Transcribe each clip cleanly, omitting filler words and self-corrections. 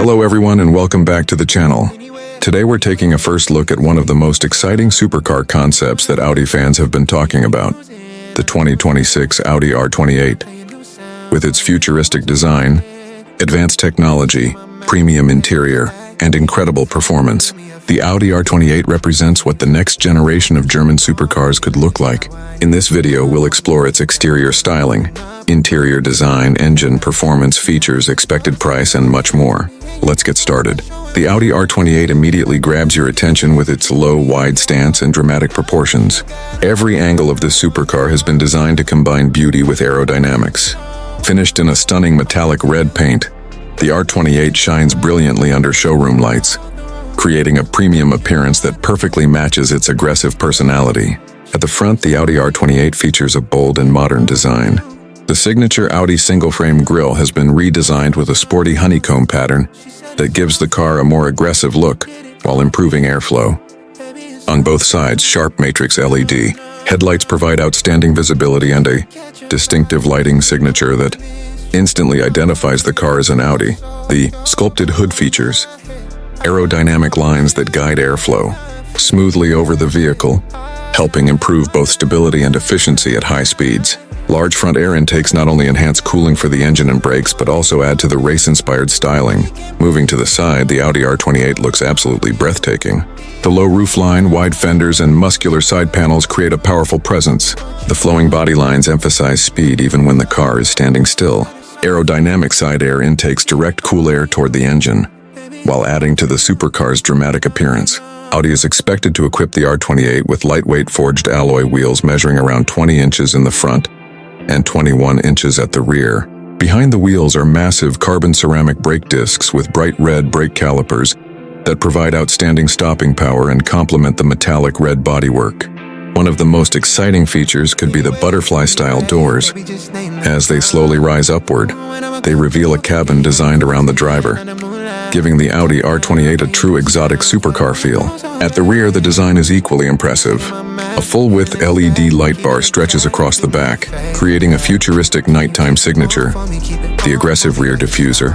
Hello everyone and welcome back to the channel. Today we're taking a first look at one of the most exciting supercar concepts that Audi fans have been talking about, the 2026 Audi R28. With its futuristic design, advanced technology, premium interior, and incredible performance, the Audi R28 represents what the next generation of German supercars could look like. In this video, we'll explore its exterior styling, interior design, engine performance, features, expected price, and much more. Let's get started. The Audi R28 immediately grabs your attention with its low, wide stance and dramatic proportions. Every angle of this supercar has been designed to combine beauty with aerodynamics. Finished in a stunning metallic red paint, the R28 shines brilliantly under showroom lights, creating a premium appearance that perfectly matches its aggressive personality. At the front, the Audi R28 features a bold and modern design. The signature Audi single-frame grille has been redesigned with a sporty honeycomb pattern that gives the car a more aggressive look while improving airflow. On both sides, sharp matrix LED headlights provide outstanding visibility and a distinctive lighting signature that instantly identifies the car as an Audi. The sculpted hood features aerodynamic lines that guide airflow smoothly over the vehicle, helping improve both stability and efficiency at high speeds. Large front air intakes not only enhance cooling for the engine and brakes, but also add to the race-inspired styling. Moving to the side, the Audi R28 looks absolutely breathtaking. The low roofline, wide fenders, and muscular side panels create a powerful presence. The flowing body lines emphasize speed even when the car is standing still. Aerodynamic side air intakes direct cool air toward the engine, while adding to the supercar's dramatic appearance. Audi is expected to equip the R28 with lightweight forged alloy wheels measuring around 20 inches in the front and 21 inches at the rear. Behind the wheels are massive carbon ceramic brake discs with bright red brake calipers that provide outstanding stopping power and complement the metallic red bodywork. One of the most exciting features could be the butterfly-style doors. As they slowly rise upward, they reveal a cabin designed around the driver, giving the Audi R28 a true exotic supercar feel. At the rear, the design is equally impressive. A full-width LED light bar stretches across the back, creating a futuristic nighttime signature. The aggressive rear diffuser,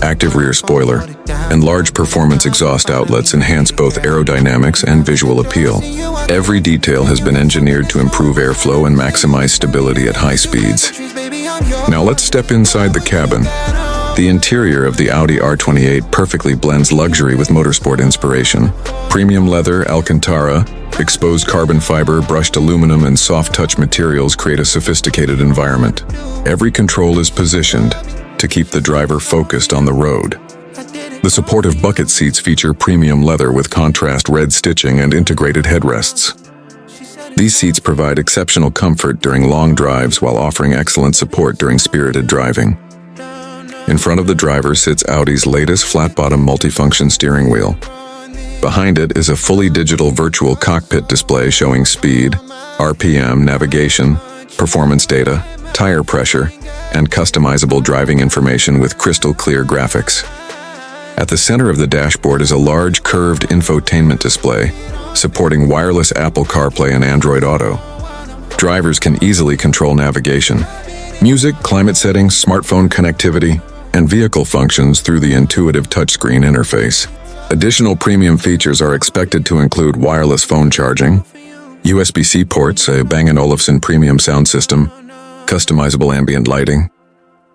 active rear spoiler, and large performance exhaust outlets enhance both aerodynamics and visual appeal. Every detail has been engineered to improve airflow and maximize stability at high speeds. Now let's step inside the cabin. The interior of the Audi R28 perfectly blends luxury with motorsport inspiration. Premium leather, Alcantara, exposed carbon fiber, brushed aluminum, and soft-touch materials create a sophisticated environment. Every control is positioned to keep the driver focused on the road. The supportive bucket seats feature premium leather with contrast red stitching and integrated headrests. These seats provide exceptional comfort during long drives while offering excellent support during spirited driving. In front of the driver sits Audi's latest flat-bottom multifunction steering wheel. Behind it is a fully digital virtual cockpit display showing speed, RPM, navigation, performance data, tire pressure, and customizable driving information with crystal-clear graphics. At the center of the dashboard is a large curved infotainment display, supporting wireless Apple CarPlay and Android Auto. Drivers can easily control navigation, music, climate settings, smartphone connectivity, and vehicle functions through the intuitive touchscreen interface. Additional premium features are expected to include wireless phone charging, USB-C ports, a Bang & Olufsen premium sound system, customizable ambient lighting,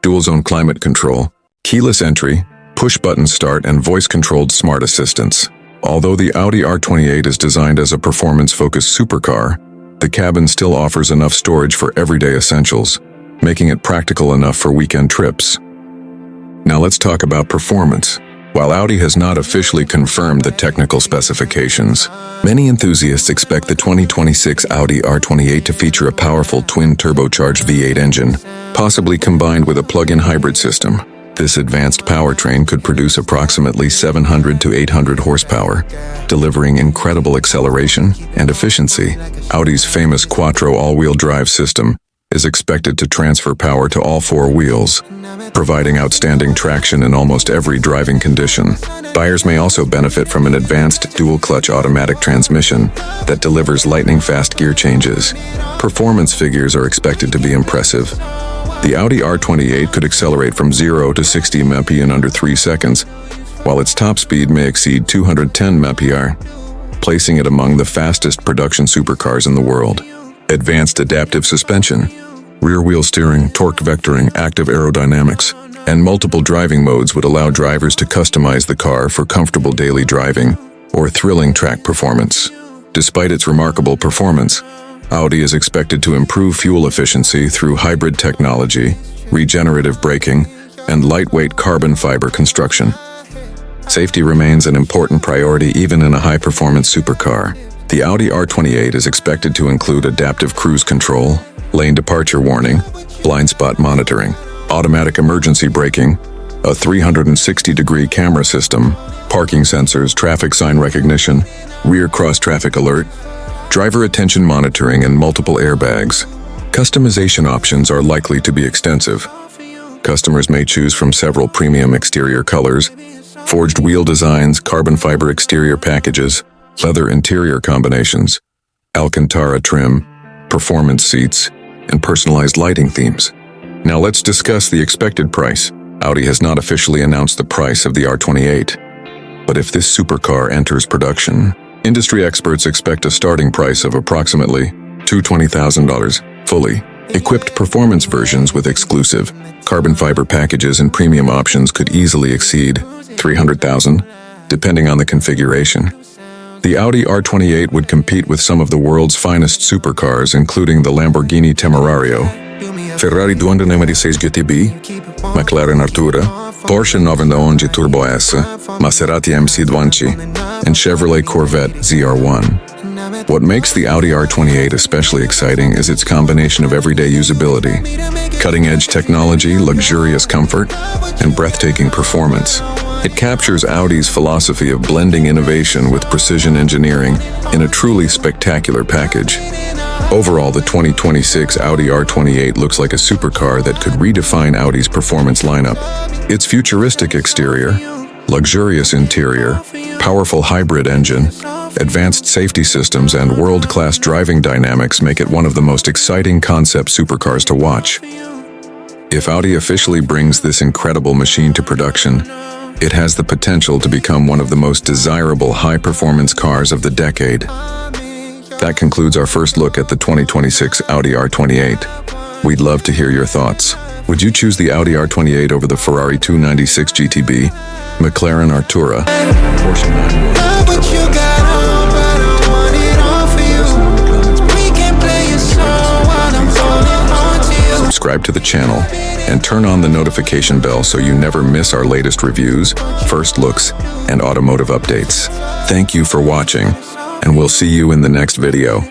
dual-zone climate control, keyless entry, push-button start, and voice-controlled smart assistants. Although the Audi R28 is designed as a performance-focused supercar, the cabin still offers enough storage for everyday essentials, making it practical enough for weekend trips. Now let's talk about performance. While Audi has not officially confirmed the technical specifications, many enthusiasts expect the 2026 Audi R28 to feature a powerful twin-turbocharged V8 engine, possibly combined with a plug-in hybrid system. This advanced powertrain could produce approximately 700 to 800 horsepower, delivering incredible acceleration and efficiency. Audi's famous Quattro all-wheel drive system is expected to transfer power to all four wheels, providing outstanding traction in almost every driving condition. Buyers may also benefit from an advanced dual-clutch automatic transmission that delivers lightning-fast gear changes. Performance figures are expected to be impressive. The Audi R28 could accelerate from 0 to 60 mph in under 3 seconds, while its top speed may exceed 210 mph, placing it among the fastest production supercars in the world. Advanced adaptive suspension, rear-wheel steering, torque vectoring, active aerodynamics, and multiple driving modes would allow drivers to customize the car for comfortable daily driving or thrilling track performance. Despite its remarkable performance, Audi is expected to improve fuel efficiency through hybrid technology, regenerative braking, and lightweight carbon fiber construction. Safety remains an important priority even in a high-performance supercar. The Audi R28 is expected to include adaptive cruise control, lane departure warning, blind spot monitoring, automatic emergency braking, a 360-degree camera system, parking sensors, traffic sign recognition, rear cross-traffic alert, driver attention monitoring, and multiple airbags. Customization options are likely to be extensive. Customers may choose from several premium exterior colors, forged wheel designs, carbon fiber exterior packages, leather interior combinations, Alcantara trim, performance seats, and personalized lighting themes. Now let's discuss the expected price. Audi has not officially announced the price of the R28, but if this supercar enters production, industry experts expect a starting price of approximately $220,000. Fully equipped performance versions with exclusive carbon fiber packages and premium options could easily exceed $300,000, depending on the configuration. The Audi R28 would compete with some of the world's finest supercars, including the Lamborghini Temerario, Ferrari 296 GTB, McLaren Artura, Porsche 911 Turbo S, Maserati MC20, and Chevrolet Corvette ZR1. What makes the Audi R28 especially exciting is its combination of everyday usability, cutting-edge technology, luxurious comfort, and breathtaking performance. It captures Audi's philosophy of blending innovation with precision engineering in a truly spectacular package. Overall, the 2026 Audi R28 looks like a supercar that could redefine Audi's performance lineup. Its futuristic exterior, luxurious interior, powerful hybrid engine, advanced safety systems, and world-class driving dynamics make it one of the most exciting concept supercars to watch. If Audi officially brings this incredible machine to production, it has the potential to become one of the most desirable high-performance cars of the decade. That concludes our first look at the 2026 Audi R28. We'd love to hear your thoughts. Would you choose the Audi R28 over the Ferrari 296 GTB, McLaren Artura, Porsche 911? Subscribe to the channel and turn on the notification bell so you never miss our latest reviews, first looks, and automotive updates. Thank you for watching, and we'll see you in the next video.